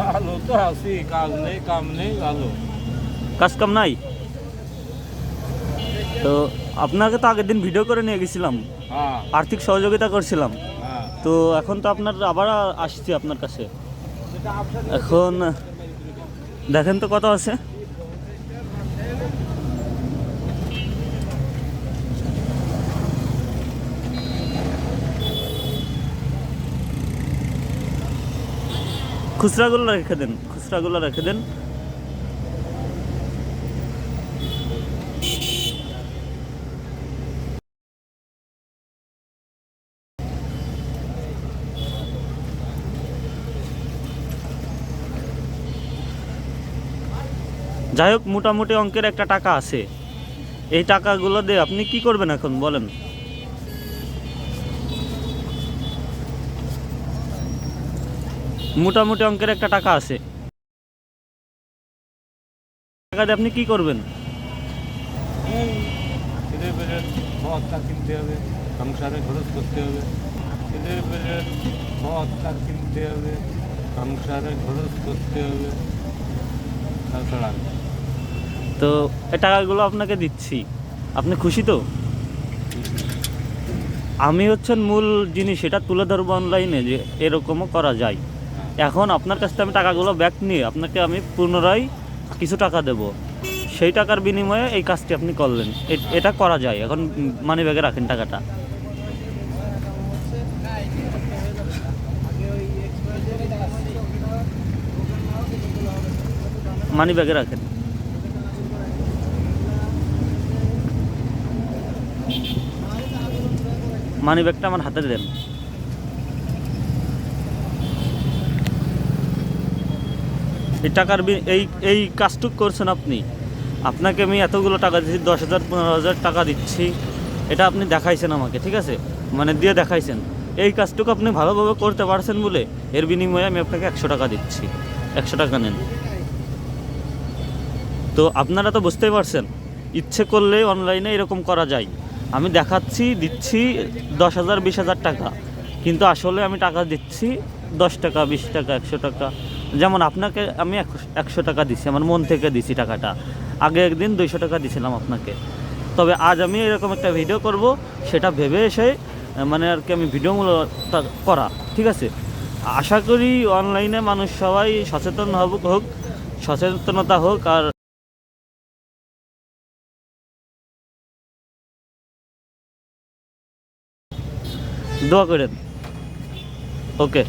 ভালো তো আছি, কাজ নেই কাম নেই, ভালো। কাজ কাম নাই? তো আপনাকে তো আগের দিন ভিডিও করে নিয়ে গেছিলাম, হ্যাঁ আর্থিক সহযোগিতা করছিলাম। হ্যাঁ। তো এখন তো আপনার আবার আসছি আপনার কাছে। এখন দেখেন তো কত আছে। খুচরাগুলো রেখে দেন, খুচরাগুলো রেখে দেন। যাই হোক, মোটামুটি অঙ্কের একটা টাকা আছে। এই টাকাগুলো দিয়ে আপনি কি করবেন এখন বলেন? মোটামুটি অঙ্কের একটা টাকা আছে, টাকা দিয়ে আপনি কি করবেন? এই ছেলে পেলের খাওয়ার কিনতে হবে, সংসারে খরচ করতে হবে। ছেলে পেলের খাওয়ার কিনতে হবে, সংসারে খরচ করতে হবে, তাছাড়া আর কি। তো এই টাকাগুলো আপনাকে দিচ্ছি, আপনি খুশি তো? আমি হচ্ছেন মূল জিনিস, এটা তুলে ধরবো অনলাইনে যে এরকমও করা যায়। এখন আপনার কাছ থেকে আমি টাকাগুলো ব্যাক নিয়ে আপনাকে আমি পুনরায় কিছু টাকা দেব, সেই টাকার বিনিময়ে এই কাজটি আপনি করলেন। এটা করা যায়। এখন মানি ব্যাগে রাখেন টাকাটা, মানি ব্যাগে রাখেন। মানি ব্যাগটা আমার হাতে দেন। এই টাকার এই কাজটুক করছেন আপনি। আপনাকে আমি এতগুলো টাকা দিচ্ছি, 10,000 15,000 টাকা দিচ্ছি, এটা আপনি দেখাইছেন আমাকে, ঠিক আছে, মানে দিয়ে দেখাইছেন। এই কাজটুকু আপনি ভালোভাবে করতে পারছেন বলে এর বিনিময়ে আমি আপনাকে 100 টাকা দিচ্ছি। 100 টাকা নেন। তো আপনারা তো বুঝতেই পারছেন, ইচ্ছে করলে অনলাইনে এরকম করা যায়। আমি দেখাচ্ছি দিচ্ছি 10,000 20,000 টাকা, কিন্তু আসলে আমি টাকা দিচ্ছি 10 টাকা 20 টাকা 100 টাকা। যেমন আপনাকে আমি 100 টাকা দিচ্ছি, আমার মন থেকে দিছি টাকাটা। আগে একদিন 200 টাকা দিয়েছিলাম আপনাকে। তবে আজ আমি এরকম একটা ভিডিও করব, সেটা ভেবে এসে মানে আর কি আমি ভিডিওগুলো করা, ঠিক আছে। আশা করি অনলাইনে মানুষ সবাই সচেতন হোক, সচেতনতা হোক। আর দোয়া করেন। ওকে।